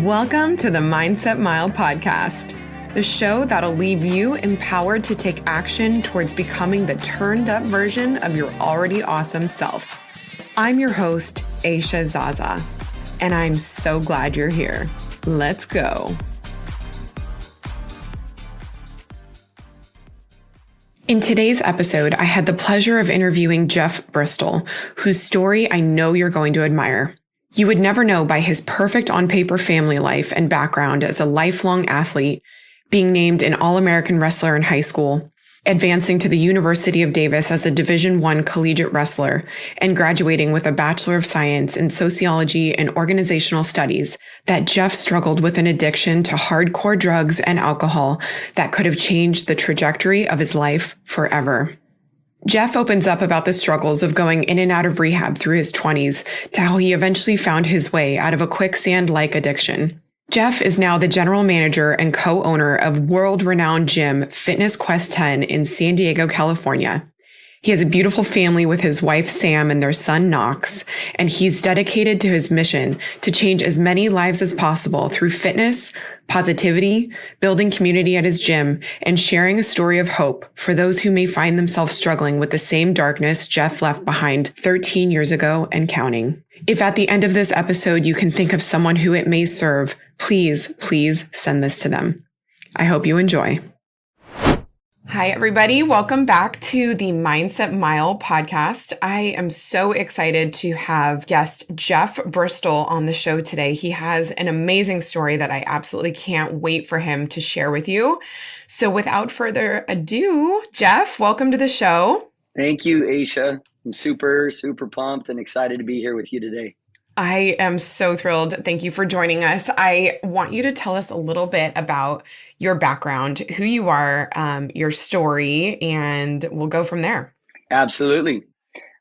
Welcome to the Mindset Mile podcast, the show that'll leave you empowered to take action towards becoming the turned up version of your already awesome self. I'm your host, Aisha Zaza, and I'm so glad you're here. Let's go. In today's episode, I had the pleasure of interviewing Jeff Bristol, whose story I know you're going to admire. You would never know by his perfect on-paper family life and background as a lifelong athlete, being named an All-American wrestler in high school, advancing to the University of Davis as a Division I collegiate wrestler, and graduating with a Bachelor of Science in Sociology and Organizational Studies, that Jeff struggled with an addiction to hardcore drugs and alcohol that could have changed the trajectory of his life forever. Jeff opens up about the struggles of going in and out of rehab through his 20s to how he eventually found his way out of a quicksand-like addiction. Jeff is now the general manager and co-owner of world-renowned gym Fitness Quest 10 in San Diego, California. He has a beautiful family with his wife, Sam, and their son, Knox, and he's dedicated to his mission to change as many lives as possible through fitness, positivity, building community at his gym, and sharing a story of hope for those who may find themselves struggling with the same darkness Jeff left behind 13 years ago and counting. If at the end of this episode you can think of someone who it may serve, please send this to them. I hope you enjoy. Hi, everybody. Welcome back to the Mindset Mile podcast. I am so excited to have guest Jeff Bristol on the show today. He has an amazing story that I absolutely can't wait for him to share with you. So without further ado, Jeff, welcome to the show. Thank you, Aisha. I'm super pumped and excited to be here with you today. I am so thrilled. Thank you for joining us. I want you to tell us a little bit about your background, who you are, your story, and we'll go from there. Absolutely.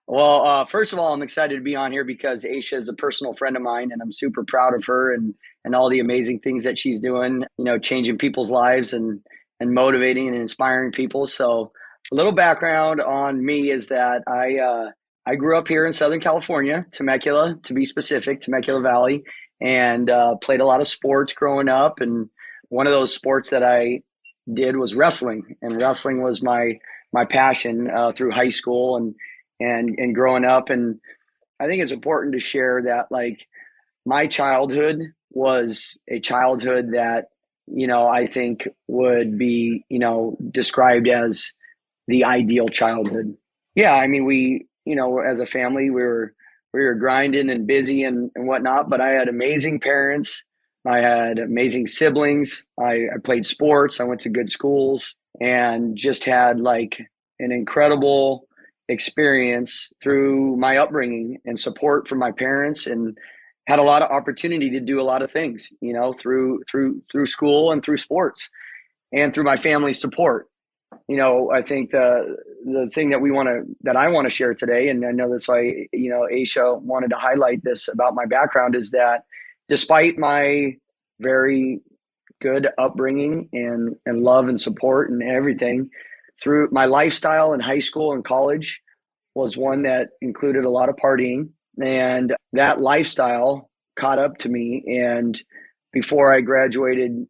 Well, first of all, I'm excited to be on here because Aisha is a personal friend of mine, and I'm super proud of her and all the amazing things that she's doing, changing people's lives and motivating and inspiring people. So a little background on me is that I grew up here in Southern California, Temecula, to be specific, Temecula Valley, and played a lot of sports growing up. And one of those sports that I did was wrestling, and wrestling was my passion through high school and growing up. And I think it's important to share that, like, my childhood was a childhood that, I think would be, described as the ideal childhood. Yeah, I mean, we, as a family, we were grinding and busy and whatnot, but I had amazing parents. I had amazing siblings. I played sports. I went to good schools and just had like an incredible experience through my upbringing and support from my parents, and had a lot of opportunity to do a lot of things, through school and through sports and through my family's support. I think the thing that I want to share today, and I know that's why, Aisha wanted to highlight this about my background, is that despite my very good upbringing and love and support and everything, through my lifestyle in high school and college was one that included a lot of partying, and that lifestyle caught up to me. And before I graduated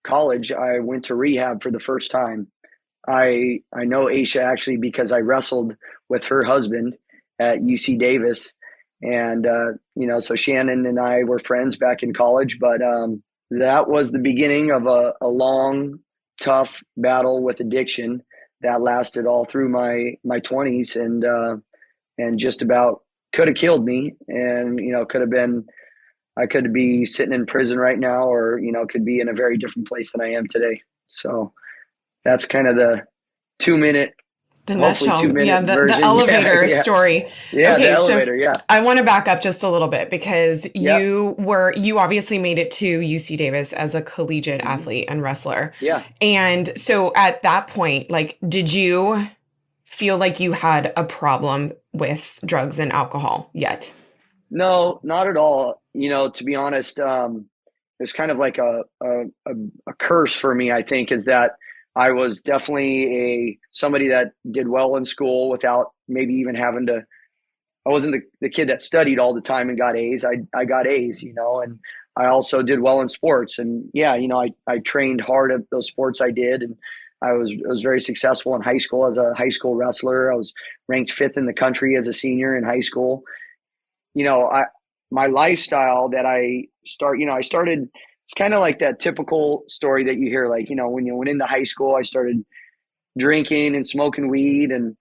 college, I went to rehab for the first time. I know Aisha actually because I wrestled with her husband at UC Davis, and so Shannon and I were friends back in college. But that was the beginning of a long, tough battle with addiction that lasted all through my 20s, and just about could have killed me. And I could be sitting in prison right now, or could be in a very different place than I am today. So that's kind of the 2-minute, the nutshell, version. The elevator story. Yeah, okay, the elevator, so I want to back up just a little bit because you obviously made it to UC Davis as a collegiate athlete and wrestler. Yeah. And so at that point, like, did you feel like you had a problem with drugs and alcohol yet? No, not at all. To be honest, it's kind of like a curse for me, I think, is that I was definitely somebody that did well in school without maybe even having to. I wasn't the kid that studied all the time and got A's. I got A's, and I also did well in sports. And yeah, I trained hard at those sports I did. And I was very successful in high school as a high school wrestler. I was ranked fifth in the country as a senior in high school. My lifestyle that I started, it's kind of like that typical story that you hear, like, when you went into high school, I started drinking and smoking weed. And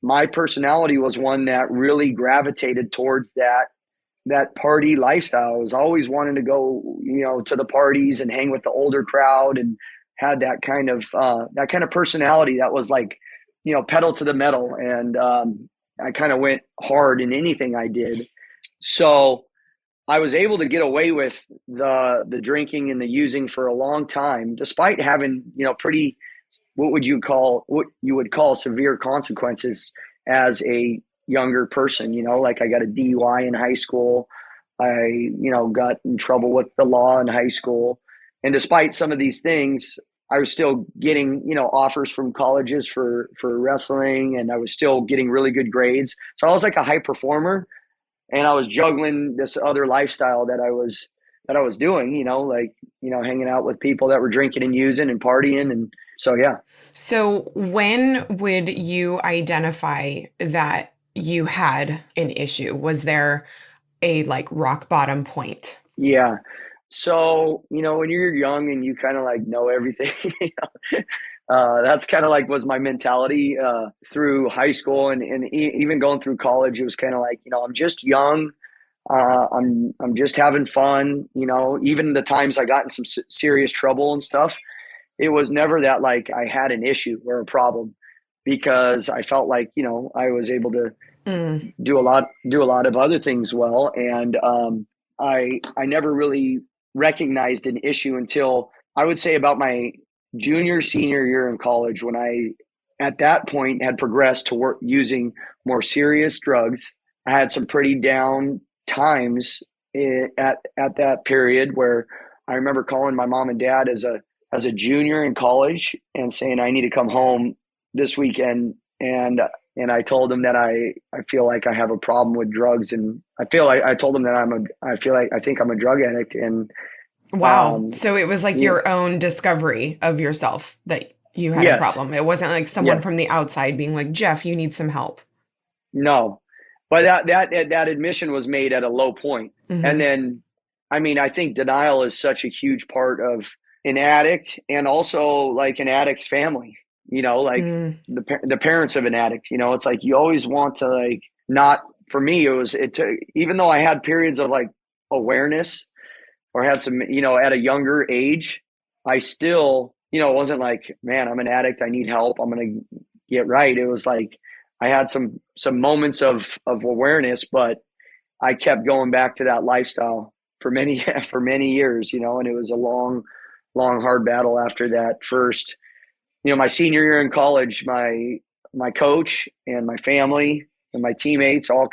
my personality was one that really gravitated towards that party lifestyle. I was always wanting to go, to the parties and hang with the older crowd, and had that kind of personality that was like, pedal to the metal. And I kind of went hard in anything I did. So I was able to get away with the drinking and the using for a long time, despite having, pretty, what you would call severe consequences as a younger person. Like I got a DUI in high school. I, got in trouble with the law in high school. And despite some of these things, I was still getting, offers from colleges for wrestling, and I was still getting really good grades. So I was like a high performer, and I was juggling this other lifestyle that I was doing, like, hanging out with people that were drinking and using and partying. And so, yeah. So when would you identify that you had an issue? Was there a like rock bottom point? Yeah. So, when you're young and you kind of like know everything, that's kind of like was my mentality through high school, and even going through college. It was kind of like, I'm just young. I'm just having fun. Even the times I got in some serious trouble and stuff, it was never that like I had an issue or a problem, because I felt like, I was able to do a lot of other things well. And I never really recognized an issue until I would say about my senior year in college, when I at that point had progressed to work using more serious drugs. I had some pretty down times at that period, where I remember calling my mom and dad as a junior in college and saying, I need to come home this weekend. And I told them that I feel like I have a problem with drugs. And I told them that I think I'm a drug addict. And wow. So it was like your own discovery of yourself that you had a problem. It wasn't like someone from the outside being like, Jeff, you need some help. No, but that admission was made at a low point. And then, I think denial is such a huge part of an addict, and also like an addict's family, like the parents of an addict. It's like you always want to, like, not, for me, it took, even though I had periods of like awareness, or had some, at a younger age, I still, it wasn't like, man, I'm an addict, I need help, I'm going to get right. It was like I had some moments of awareness, but I kept going back to that lifestyle for many years, and it was a long, hard battle after that. First, my senior year in college, my coach and my family and my teammates all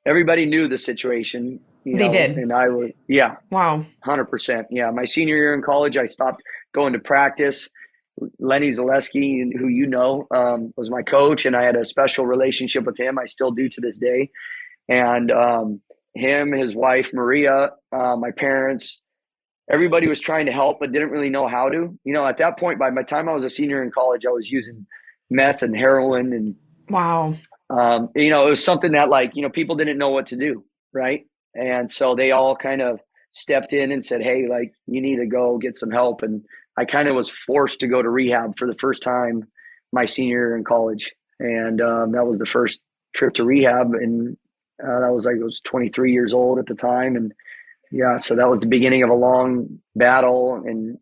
everybody knew the situation. They did. And I was, yeah. Wow. 100%. Yeah. My senior year in college, I stopped going to practice. Lenny Zaleski, who was my coach, and I had a special relationship with him. I still do to this day. And him, his wife, Maria, my parents, everybody was trying to help, but didn't really know how to. At that point, by my time I was a senior in college, I was using meth and heroin. And wow. It was something that, like, people didn't know what to do, right? And so they all kind of stepped in and said, hey, like, you need to go get some help. And I kind of was forced to go to rehab for the first time my senior year in college. And that was the first trip to rehab. And I was 23 years old at the time. And yeah, so that was the beginning of a long battle. And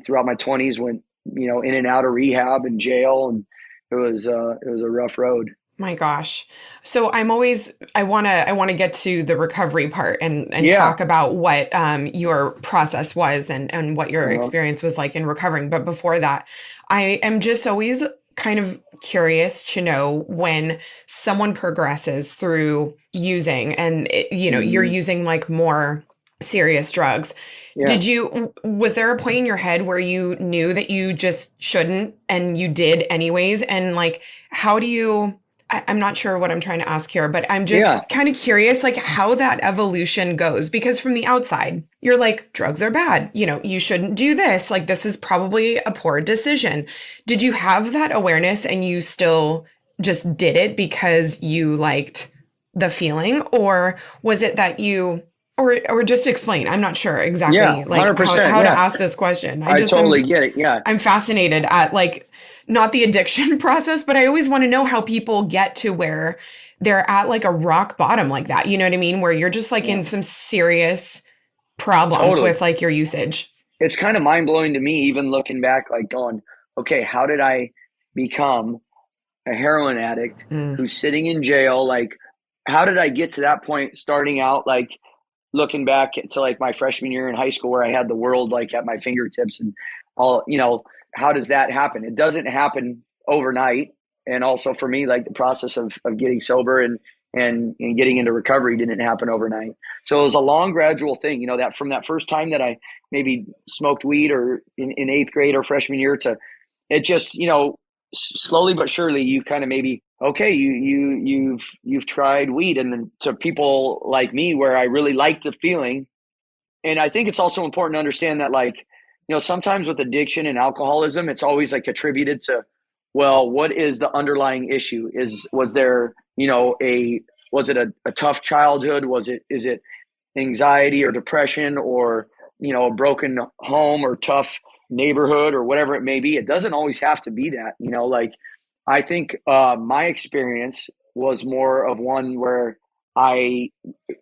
throughout my 20s, went, in and out of rehab and jail. And it was a rough road. My gosh. So I want to get to the recovery part and talk about what your process was and what your experience was like in recovering. But before that, I am just always kind of curious to know, when someone progresses through using and, you're using like more serious drugs. Yeah. Was there a point in your head where you knew that you just shouldn't and you did anyways? And like, how do you I'm not sure what I'm trying to ask here, but I'm Yeah. just kind of curious, like how that evolution goes, because from the outside, you're like, drugs are bad. You shouldn't do this. Like, this is probably a poor decision. Did you have that awareness and you still just did it because you liked the feeling? Or was it that or just explain? I'm not sure Yeah. exactly like how, 100%. how to Yeah. ask this question. I I just am totally get it. Yeah. I'm fascinated at like not the addiction process, but I always want to know how people get to where they're at like a rock bottom like that. You know what I mean? Where you're just like Yeah. in some serious problems Totally. with like your usage. It's kind of mind blowing to me, even looking back, like going, okay, how did I become a heroin addict Mm, who's sitting in jail? Like, how did I get to that point starting out? Like, looking back to like my freshman year in high school where I had the world like at my fingertips and all, how does that happen? It doesn't happen overnight. And also for me, like the process of getting sober and getting into recovery didn't happen overnight. So it was a long gradual thing, that from that first time that I maybe smoked weed or in eighth grade or freshman year to it just, slowly but surely you kind of maybe okay you've tried weed and then to people like me where I really like the feeling. And I think it's also important to understand that like sometimes with addiction and alcoholism it's always like attributed to, well, what is the underlying issue? Was there a was it a tough childhood? Is it anxiety or depression or a broken home or tough neighborhood or whatever it may be? It doesn't always have to be that. Like I think my experience was more of one where I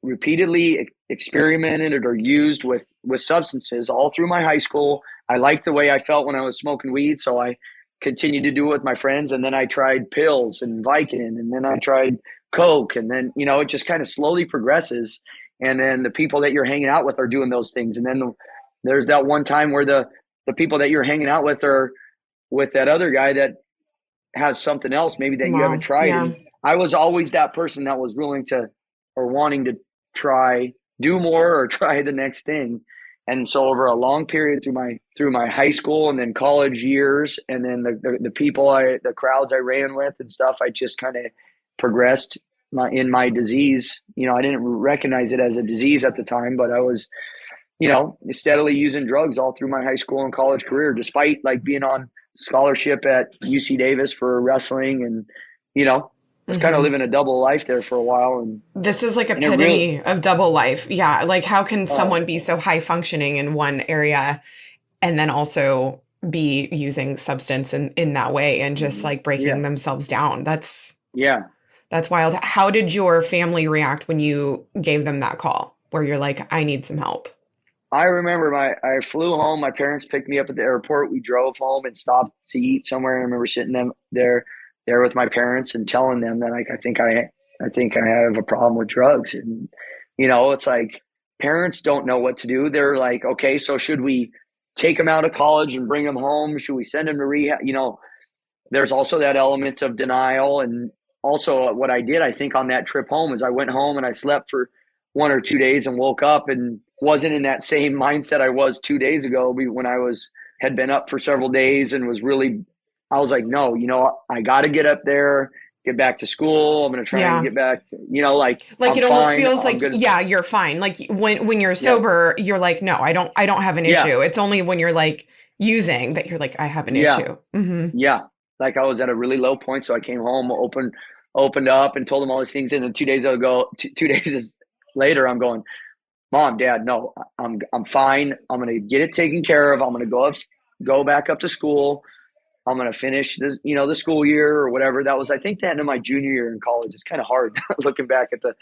repeatedly experimented or used with substances all through my high school. I liked the way I felt when I was smoking weed, so I continued to do it with my friends. And then I tried pills and Vicodin, and then I tried Coke, and then it just kind of slowly progresses. And then the people that you're hanging out with are doing those things. And then there's that one time where the people that you're hanging out with are with that other guy that has something else maybe that you haven't wow. tried. Yeah. And I was always that person that was willing to or wanting to try, do more or try the next thing. And so over a long period through my high school and then college years, and then the people the crowds I ran with and stuff, I just kind of progressed in my disease. I didn't recognize it as a disease at the time, but I was steadily using drugs all through my high school and college career, despite like being on scholarship at UC Davis for wrestling and, was kind of Hmm. living a double life there for a while. This is like And it really, epitome of double life. Yeah. Like how can oh, someone be so high functioning in one area and then also be using substance in that way and just like breaking yeah, themselves down? yeah. That's wild. How did your family react when you gave them that call where you're like, I need some help? I remember I flew home. My parents picked me up at the airport. We drove home and stopped to eat somewhere. I remember sitting there with my parents and telling them that like I think I have a problem with drugs. And it's like parents don't know what to do. They're like, okay, so should we take them out of college and bring them home? Should we send them to rehab? There's also that element of denial. And also what I did, I think, on that trip home is I went home and I slept for 1 or 2 days and woke up and wasn't in that same mindset I was 2 days ago when had been up for several days and was really, I was like, no, I got to get up there, get back to school. I'm going to try and Yeah. get back, like Like I'm it almost fine. feels I'm like, good. yeah, you're fine. Like when you're Yeah. sober, you're like, no, I don't have an Yeah. issue. It's only when you're like using that you're like, I have an Yeah. issue. Hmm. Yeah. Like I was at a really low point. So I came home, opened up and told them all these things. And then 2 days ago, 2 days later, I'm going, Mom, Dad, no, I'm fine. I'm gonna get it taken care of. I'm gonna go back up to school. I'm gonna finish the school year or whatever. That was, I think, the end of my junior year in college. It's kind of hard looking back at the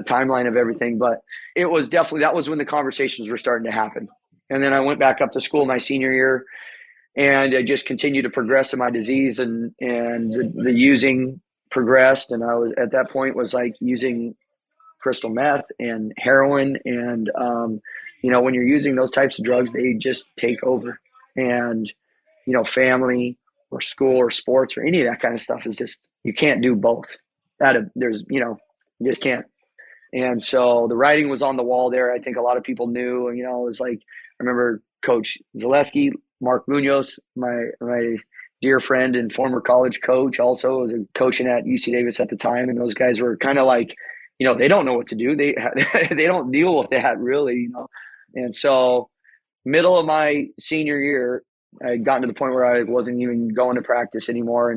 timeline of everything, but it was definitely that was when the conversations were starting to happen. And then I went back up to school my senior year, and I just continued to progress in my disease, and the using progressed, and I was at that point was like using crystal meth and heroin. And, when you're using those types of drugs, they just take over. And, family or school or sports or any of that kind of stuff is just, you can't do both. You just can't. And so the writing was on the wall there. I think a lot of people knew, it was like, I remember Coach Zaleski, Mark Munoz, my dear friend and former college coach, also was coaching at UC Davis at the time. And those guys were kind of like, they don't know what to do. They they don't deal with that really. And so middle of my senior year, I had gotten to the point where I wasn't even going to practice anymore.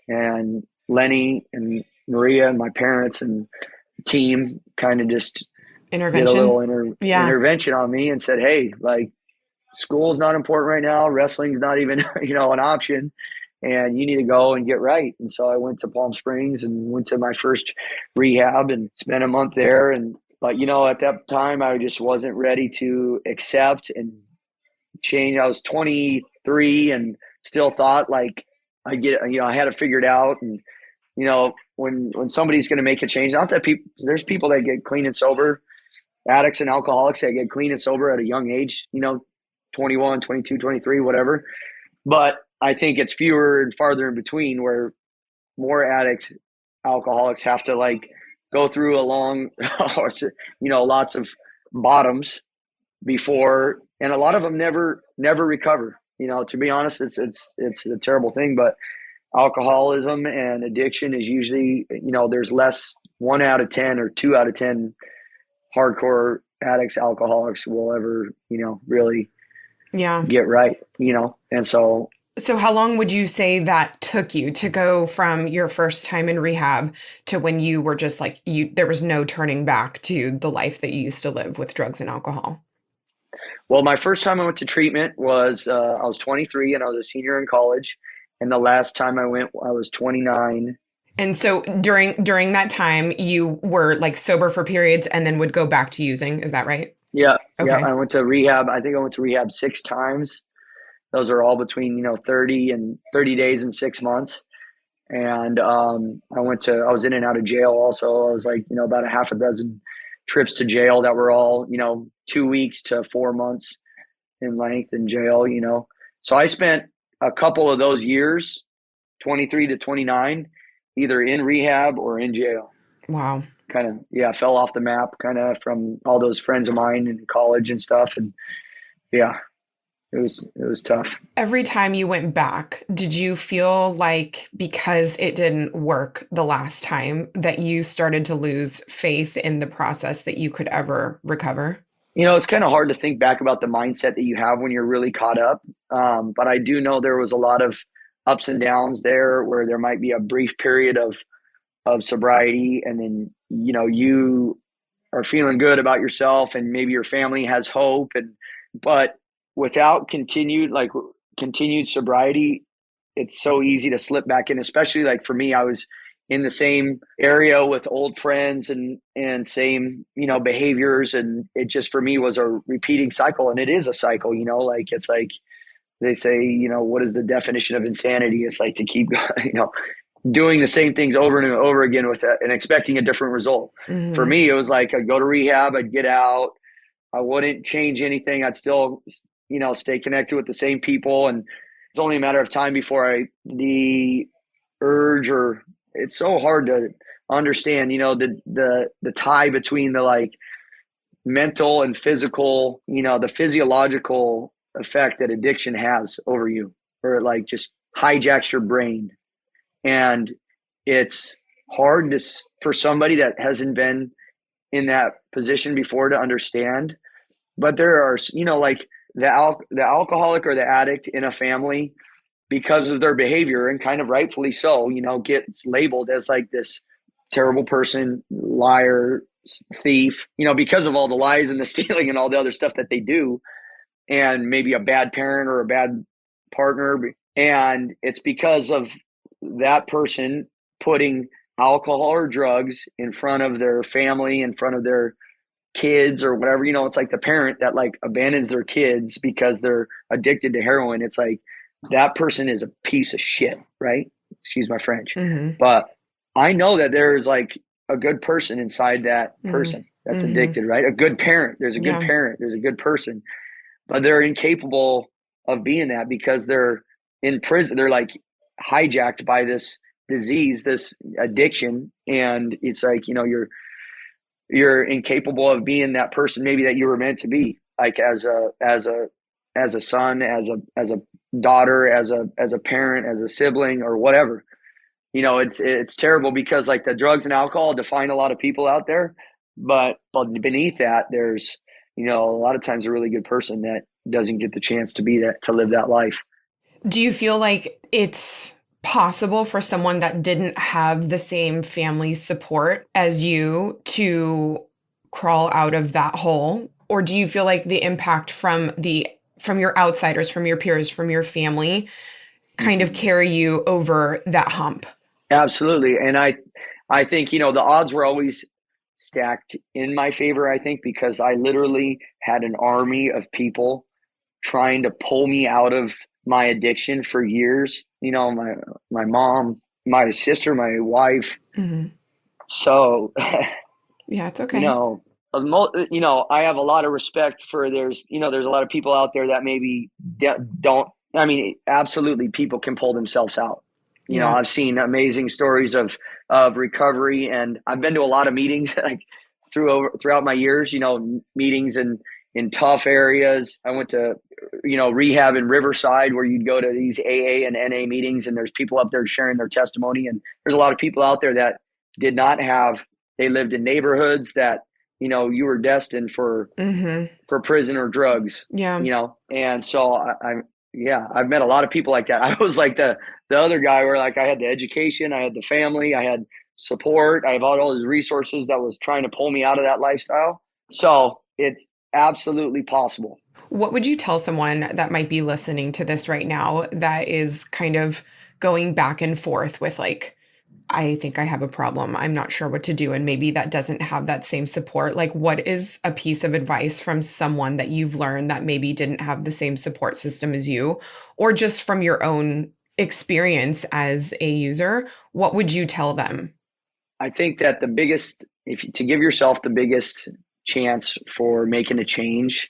And Lenny and Maria and my parents and team kind of just did a little intervention on me and said, hey, like, school's not important right now. Wrestling's not even, an option, and you need to go and get right. And so I went to Palm Springs and went to my first rehab and spent a month there. But at that time I just wasn't ready to accept and change. I was 23 and still thought like I had it figured out. And, when somebody's going to make a change, not that there's people that get clean and sober, addicts and alcoholics that get clean and sober at a young age, 21, 22, 23, whatever. But I think it's fewer and farther in between where more addicts, alcoholics have to like go through a long, lots of bottoms before, and a lot of them never recover. To be honest, it's a terrible thing, but alcoholism and addiction is usually, there's less 1 out of 10 or 2 out of 10 hardcore addicts, alcoholics will ever, really get right, and so how long would you say that took you to go from your first time in rehab to when you were just like, there was no turning back to the life that you used to live with drugs and alcohol? Well, my first time I went to treatment was, I was 23 and I was a senior in college. And the last time I went, I was 29. And so during that time, you were like sober for periods and then would go back to using. Is that right? Yeah. Okay. Yeah. I went to rehab. I think I went to rehab 6 times. Those are all between, 30 days and 6 months. And I was in and out of jail also. I was like, about a half a dozen trips to jail that were all, 2 weeks to 4 months in length in jail, So I spent a couple of those years, 23 to 29, either in rehab or in jail. Wow. Kind of, fell off the map kind of from all those friends of mine in college and stuff. And yeah, it was tough. Every time you went back, did you feel like because it didn't work the last time that you started to lose faith in the process that you could ever recover? It's kind of hard to think back about the mindset that you have when you're really caught up. But I do know there was a lot of ups and downs there where there might be a brief period of sobriety. And then, you are feeling good about yourself and maybe your family has hope. But without continued sobriety, it's so easy to slip back in, especially like for me, I was in the same area with old friends and same, behaviors. And it just, for me, was a repeating cycle. And it is a cycle, it's like they say, what is the definition of insanity? It's like to keep, doing the same things over and over again and expecting a different result. Mm-hmm. For me, it was like, I'd go to rehab, I'd get out, I wouldn't change anything. I'd still, stay connected with the same people. And it's only a matter of time before the urge, or it's so hard to understand, the tie between the like mental and physical, the physiological effect that addiction has over you, or it like just hijacks your brain. And it's hard for somebody that hasn't been in that position before to understand. But there are, like the alcoholic or the addict in a family, because of their behavior, and kind of rightfully so, gets labeled as like this terrible person, liar, thief, because of all the lies and the stealing and all the other stuff that they do, and maybe a bad parent or a bad partner. And it's because of that person putting alcohol or drugs in front of their family, in front of their kids or whatever. It's like the parent that like abandons their kids because they're addicted to heroin. It's like that person is a piece of shit, right? Excuse my French. Mm-hmm. But I know that there's like a good person inside that person that's mm-hmm. addicted, right? A good parent. There's a good parent. There's a good person. But they're incapable of being that because they're in prison. They're like hijacked by this disease, this addiction. And it's like, you're incapable of being that person maybe that you were meant to be, like as a son, as a daughter, as a parent, as a sibling, or whatever. It's terrible because like the drugs and alcohol define a lot of people out there, but beneath that, there's a lot of times a really good person that doesn't get the chance to be that, to live that life. Do you feel like it's possible for someone that didn't have the same family support as you to crawl out of that hole? Or do you feel like the impact from your outsiders, from your peers, from your family kind of carry you over that hump? Absolutely. And I think, the odds were always stacked in my favor, I think, because I literally had an army of people trying to pull me out of my addiction for years. My mom, my sister, my wife. Mm-hmm. So, yeah, it's okay. I have a lot of respect for there's a lot of people out there that maybe don't. I mean, absolutely, people can pull themselves out. I've seen amazing stories of recovery, and I've been to a lot of meetings like throughout my years. Meetings in tough areas. I went to rehab in Riverside, where you'd go to these AA and NA meetings, and there's people up there sharing their testimony. And there's a lot of people out there that did not have. They lived in neighborhoods that you were destined for prison or drugs. Yeah. And so I've met a lot of people like that. I was like the other guy where like I had the education, I had the family, I had support, I have all those resources that was trying to pull me out of that lifestyle. So it's absolutely possible. What would you tell someone that might be listening to this right now that is kind of going back and forth with like, I think I have a problem, I'm not sure what to do, and maybe that doesn't have that same support? Like, what is a piece of advice from someone that you've learned that maybe didn't have the same support system as you, or just from your own experience as a user? What would you tell them? I think that to give yourself the biggest chance for making a change,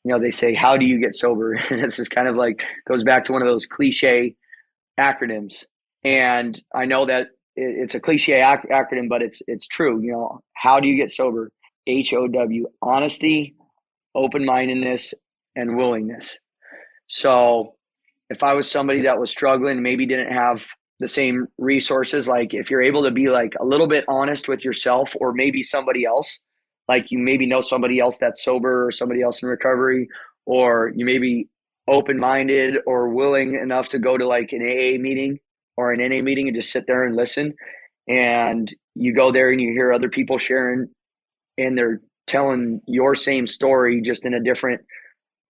they say, how do you get sober? And this is kind of like, goes back to one of those cliche acronyms. And I know that it's a cliche acronym, but it's true. How do you get sober? HOW, honesty, open-mindedness, and willingness. So if I was somebody that was struggling, maybe didn't have the same resources, like if you're able to be like a little bit honest with yourself, or maybe somebody else, like you maybe know somebody else that's sober or somebody else in recovery, or you may be open-minded or willing enough to go to like an AA meeting or an NA meeting and just sit there and listen. And you go there and you hear other people sharing, and they're telling your same story just in a different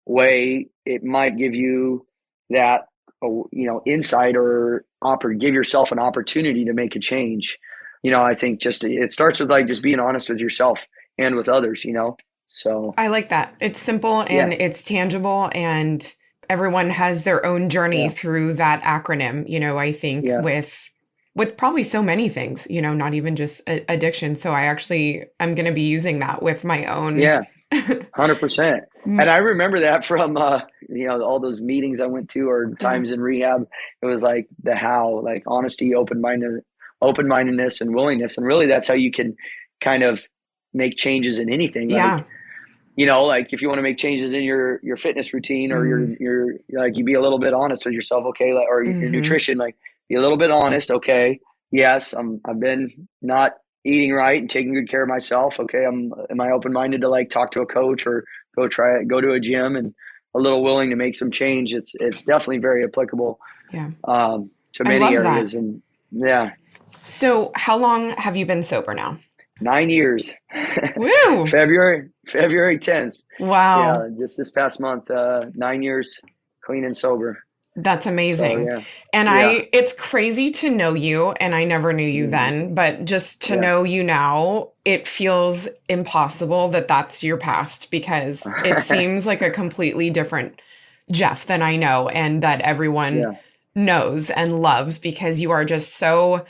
way. It might give you that insight, or give yourself an opportunity to make a change. I think just it starts with like just being honest with yourself and with others. So I like that. It's simple and it's tangible, and everyone has their own journey through that acronym. I think with probably so many things, not even just addiction. So I'm going to be using that with my own. 100%. And I remember that from, all those meetings I went to, or times in rehab. It was like the how, like honesty, open-mindedness, and willingness. And really that's how you can kind of make changes in anything. Like, like if you want to make changes in your fitness routine, or your like, you be a little bit honest with yourself. Okay. Or your nutrition, like be a little bit honest. Okay. Yes. I've been not eating right and taking good care of myself. Okay. Am I open-minded to like talk to a coach, or go to a gym, and a little willing to make some change? It's definitely very applicable to many areas. That. And So how long have you been sober now? 9 years. Woo! February 10th. Wow. Yeah, just this past month, 9 years clean and sober. That's amazing. So, and it's crazy to know you, and I never knew you then, but just to know you now, it feels impossible that that's your past, because it seems like a completely different Jeff than I know, and that everyone knows and loves, because you are just so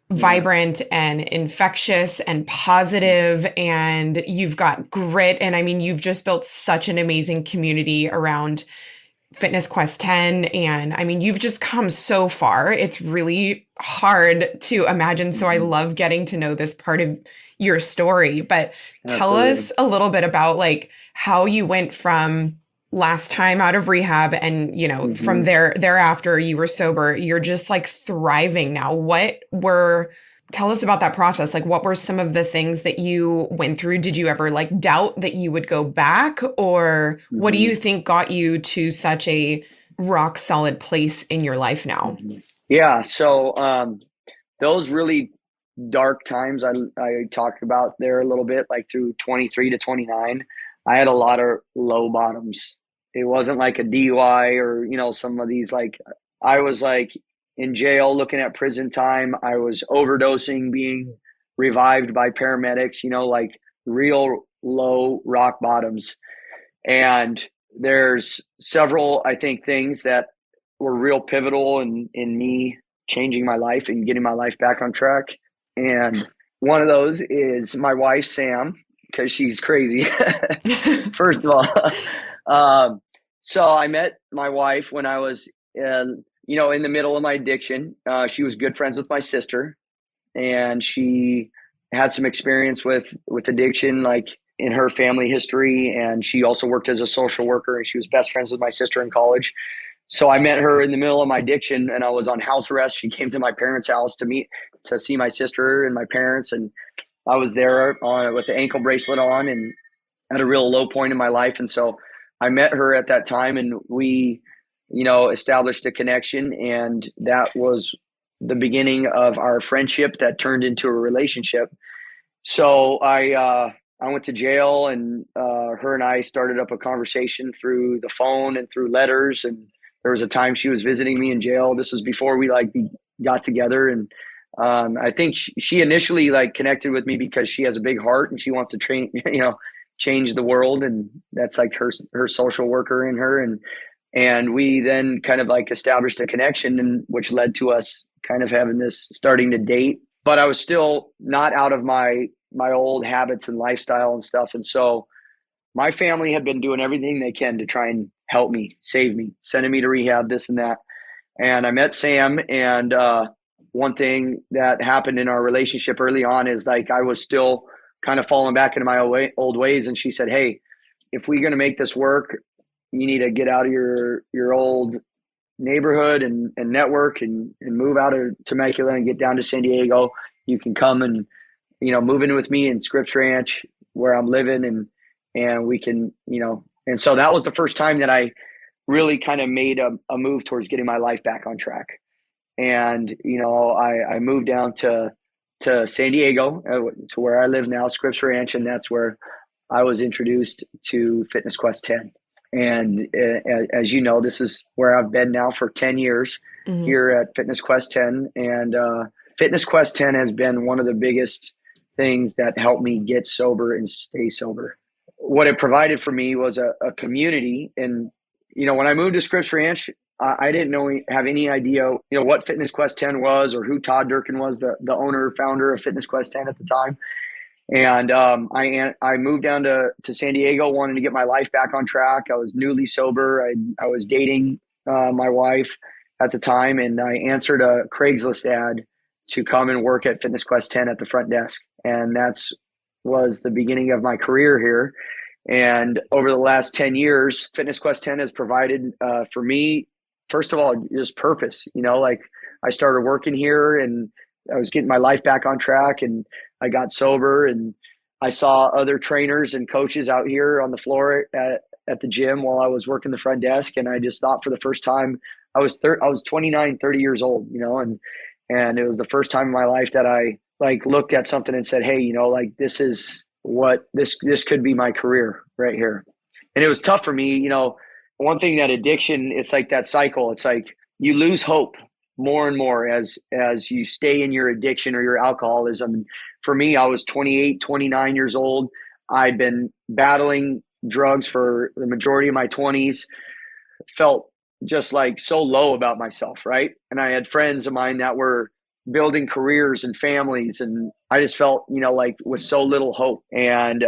vibrant and infectious and positive, and you've got grit. And I mean, you've just built such an amazing community around Fitness Quest 10. And I mean, you've just come so far. It's really hard to imagine. So I love getting to know this part of your story, but tell us a little bit about like how you went from last time out of rehab and, from Hmm. thereafter you were sober, you're just like thriving now. Tell us about that process. Like, what were some of the things that you went through? Did you ever like doubt that you would go back? Or what do Hmm. you think got you to such a rock solid place in your life now? Hmm. Yeah. So, those really dark times I talked about there a little bit, like through 23 to 29, I had a lot of low bottoms. It wasn't like a DUI or, some of these, like, I was like in jail looking at prison time. I was overdosing, being revived by paramedics, like real low rock bottoms. And there's several, I think, things that were real pivotal in me changing my life and getting my life back on track. And one of those is my wife, Sam, because she's crazy. First of all, um, so I met my wife when I was, in the middle of my addiction. She was good friends with my sister, and she had some experience with addiction, like in her family history. And she also worked as a social worker, and she was best friends with my sister in college. So I met her in the middle of my addiction, and I was on house arrest. She came to my parents' house to see my sister and my parents, and I was there with the ankle bracelet on and at a real low point in my life. And so I met her at that time, and we, established a connection, and that was the beginning of our friendship that turned into a relationship. So I went to jail, and her and I started up a conversation through the phone and through letters. And there was a time she was visiting me in jail. This was before we got together. And I think she initially like connected with me because she has a big heart and she wants to train, change the world. And that's like her social worker in her. And we then kind of like established a connection, and which led to us kind of having this starting to date. But I was still not out of my old habits and lifestyle and stuff. And so my family had been doing everything they can to try and help me, save me, sending me to rehab, this and that. And I met Sam, and one thing that happened in our relationship early on is like I was still kind of falling back into my old ways. And she said, "Hey, if we're going to make this work, you need to get out of your old neighborhood and network and move out of Temecula and get down to San Diego. You can come and move in with me in Scripps Ranch where I'm living, and we can, and so that was the first time that I really kind of made a move towards getting my life back on track. And, I moved down to San Diego, to where I live now, Scripps Ranch. And that's where I was introduced to Fitness Quest 10. And as you know, this is where I've been now for 10 years Mhm. here at Fitness Quest 10. And Fitness Quest 10 has been one of the biggest things that helped me get sober and stay sober. What it provided for me was a community. And, when I moved to Scripps Ranch, I didn't have any idea, what Fitness Quest 10 was or who Todd Durkin was, the owner, founder of Fitness Quest 10 at the time. And I moved down to San Diego, wanting to get my life back on track. I was newly sober. I was dating my wife at the time, and I answered a Craigslist ad to come and work at Fitness Quest 10 at the front desk. And that's was the beginning of my career here. And over the last 10 years, Fitness Quest 10 has provided for me, first of all, just purpose. Like I started working here, and I was getting my life back on track, and I got sober, and I saw other trainers and coaches out here on the floor at the gym while I was working the front desk. And I just thought for the first time, I was 29, 30 years old, and it was the first time in my life that I like looked at something and said, "Hey, like this is what this could be my career right here." And it was tough for me, one thing that addiction, it's like that cycle. It's like you lose hope more and more as you stay in your addiction or your alcoholism. For me, I was 28, 29 years old. I'd been battling drugs for the majority of my 20s, felt just like so low about myself, right? And I had friends of mine that were building careers and families, and I just felt, like with so little hope. And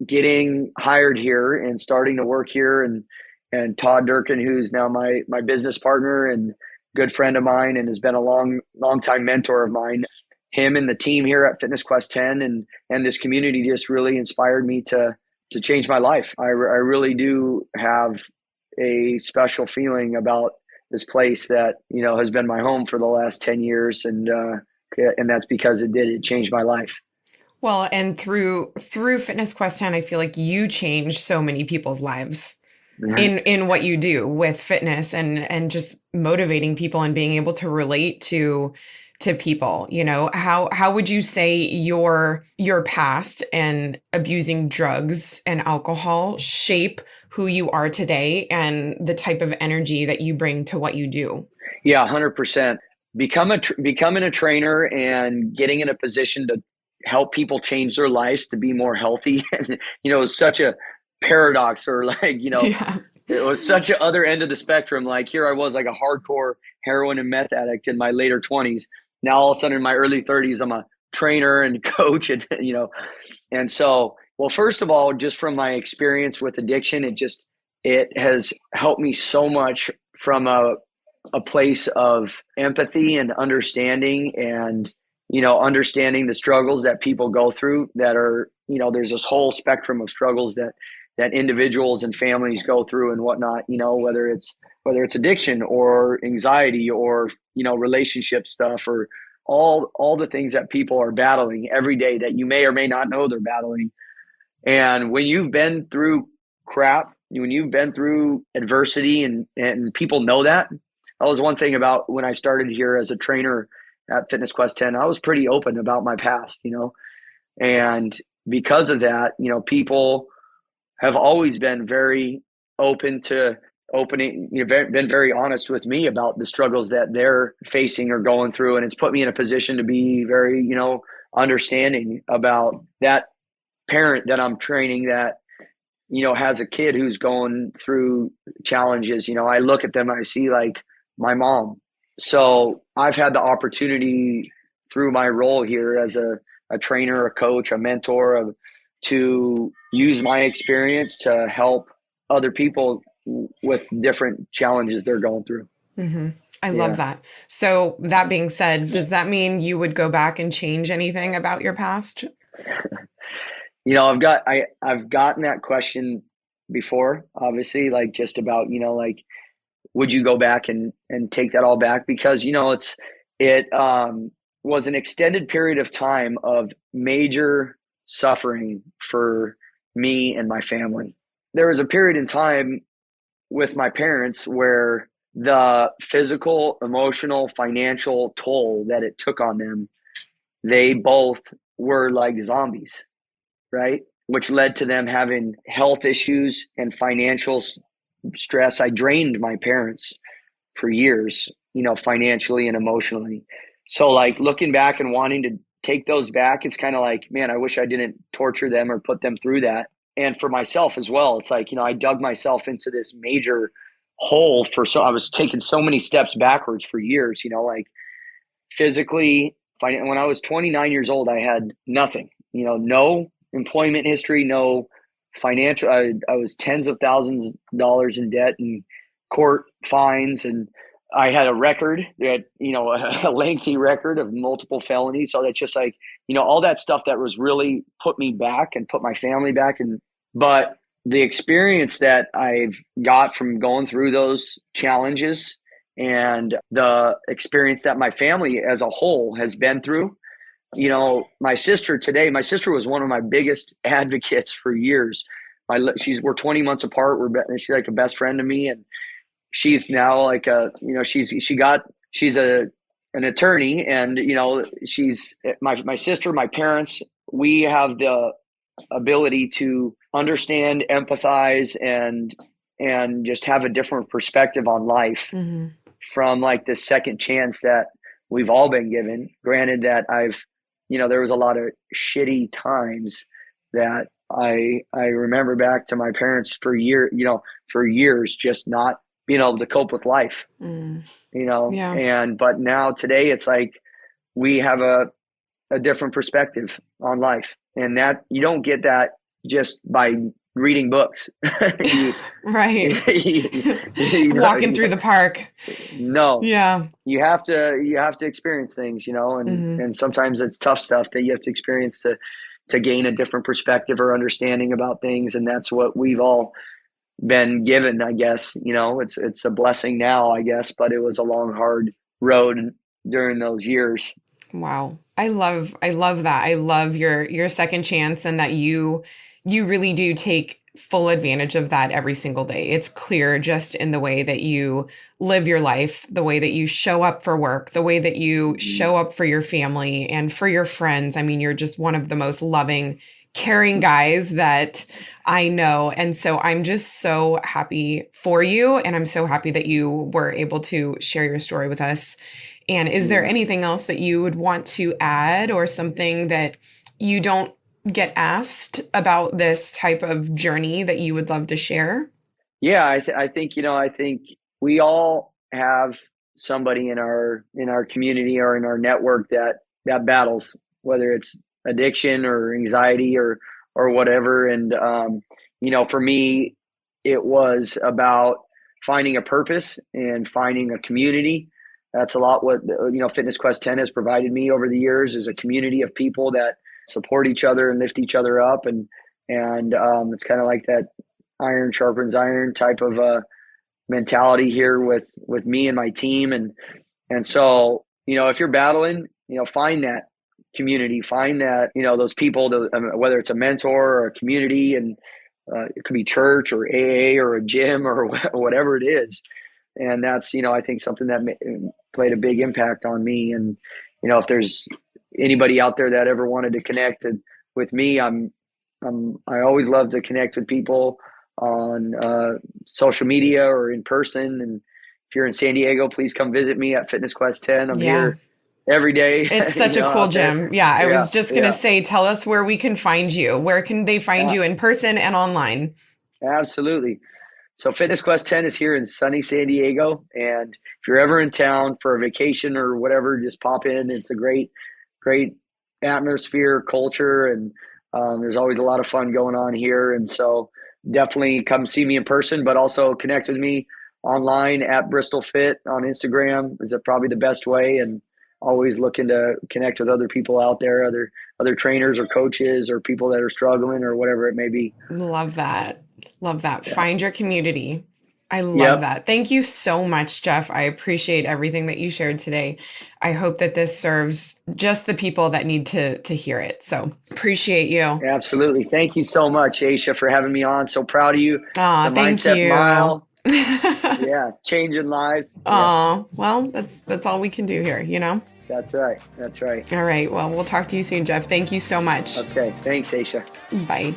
getting hired here and starting to work here, and Todd Durkin, who's now my business partner and good friend of mine, and has been a long time mentor of mine. Him and the team here at Fitness Quest 10 and this community just really inspired me to change my life. I really do have a special feeling about this place that, has been my home for the last 10 years. And that's because it changed my life. Well, and through Fitness Quest 10, I feel like you changed so many people's lives in what you do with fitness and just motivating people and being able to relate to people. How would you say your past and abusing drugs and alcohol shape who you are today and the type of energy that you bring to what you do? Yeah, 100%. Becoming a trainer and getting in a position to help people change their lives to be more healthy. And, it's such a paradox, or Yeah. it was such a other end of the spectrum. Like, here I was, like a hardcore heroin and meth addict in my later 20s. Now all of a sudden in my early 30s, I'm a trainer and coach, and so, well, first of all, just from my experience with addiction, it has helped me so much from a place of empathy and understanding, and understanding the struggles that people go through, that are, there's this whole spectrum of struggles that individuals and families go through and whatnot, whether it's addiction or anxiety or, relationship stuff, or all the things that people are battling every day that you may or may not know they're battling. And when you've been through crap, when you've been through adversity, and people know that. That was one thing about when I started here as a trainer at Fitness Quest 10. I was pretty open about my past, and because of that, people have always been very open to opening, been very honest with me about the struggles that they're facing or going through. And it's put me in a position to be very, understanding about that parent that I'm training that, has a kid who's going through challenges. I look at them, I see like my mom. So I've had the opportunity through my role here as a trainer, a coach, a mentor, to use my experience to help other people with different challenges they're going through. Mm-hmm. I love that. So that being said, does that mean you would go back and change anything about your past? I've gotten that question before, obviously, like just about, like, would you go back and take that all back? Because, it was an extended period of time of major suffering for me and my family. There was a period in time with my parents where the physical, emotional, financial toll that it took on them, they both were like zombies, right? Which led to them having health issues and financial stress. I drained my parents for years, financially and emotionally. So, like, looking back and wanting to take those back, it's kind of like, man, I wish I didn't torture them or put them through that. And for myself as well, it's like, I dug myself into this major hole I was taking so many steps backwards for years, like physically. When I was 29 years old, I had nothing, no employment history, no financial. I was tens of thousands of dollars in debt and court fines, and I had a record that, a lengthy record of multiple felonies. So that's just like, all that stuff that was really put me back and put my family back. But the experience that I've got from going through those challenges, and the experience that my family as a whole has been through, my sister was one of my biggest advocates for years. We're 20 months apart. She's like a best friend to me, and she's now like she's an attorney, and she's my sister, my parents. We have the ability to understand, empathize, and just have a different perspective on life, Mm-hmm. from like this second chance that we've all been given. Granted that there was a lot of shitty times that I remember back to my parents for years, just not being able to cope with life, Yeah. but now today it's like we have a different perspective on life, and that you don't get that just by reading books. Right. you know, Walking through the park. no, Yeah. you have to experience things, and Mm-hmm. and sometimes it's tough stuff that you have to experience to gain a different perspective or understanding about things. And that's what we've all been given, I guess. It's a blessing now, I guess, but it was a long, hard road during those years. Wow. I love that. I love your second chance and that you really do take full advantage of that every single day. It's clear just in the way that you live your life, the way that you show up for work, the way that you Mhm. show up for your family and for your friends. I mean, you're just one of the most loving, caring guys that I know. And so I'm just so happy for you. And I'm so happy that you were able to share your story with us. And is there Yeah. anything else that you would want to add or something that you don't get asked about this type of journey that you would love to share? Yeah, I think, I think we all have somebody in our community or in our network that battles, whether it's addiction or anxiety or whatever. And for me, it was about finding a purpose and finding a community. That's a lot what Fitness Quest 10 has provided me over the years, is a community of people that support each other and lift each other up. And it's kind of like that iron sharpens iron type of mentality here with me and my team. And so, if you're battling, find that community, find that, those people, whether it's a mentor or a community, and it could be church or AA or a gym or whatever it is. And that's, I think something that played a big impact on me. And if there's anybody out there that ever wanted to connect with me, I always love to connect with people on social media or in person. And if you're in San Diego, please come visit me at Fitness Quest 10. I'm Yeah. here every day, It's such a cool out there. gym. Yeah, I Yeah, was just going to yeah, say, tell us where we can find you. Where can they find yeah, you in person and online? absolutely. So Fitness Quest 10 is here in sunny San Diego. And if you're ever in town for a vacation or whatever, just pop in. It's a great atmosphere, culture, and there's always a lot of fun going on here. And so definitely come see me in person, but also connect with me online at Bristol Fit on Instagram is probably the best way. And always looking to connect with other people out there, other trainers or coaches or people that are struggling or whatever it may be. Love that. Love that. Yeah. Find your community. I love Yep. that. Thank you so much, Jeff. I appreciate everything that you shared today. I hope that this serves just the people that need to hear it. So appreciate you. Absolutely. Thank you so much, Aisha, for having me on. So proud of you. Aw, The thank Mindset you. Mile. Yeah. Changing lives. Yeah. Aw, well, that's all we can do here, you know? That's right. That's right. All right. Well, we'll talk to you soon, Jeff. Thank you so much. Okay. Thanks, Aisha. Bye.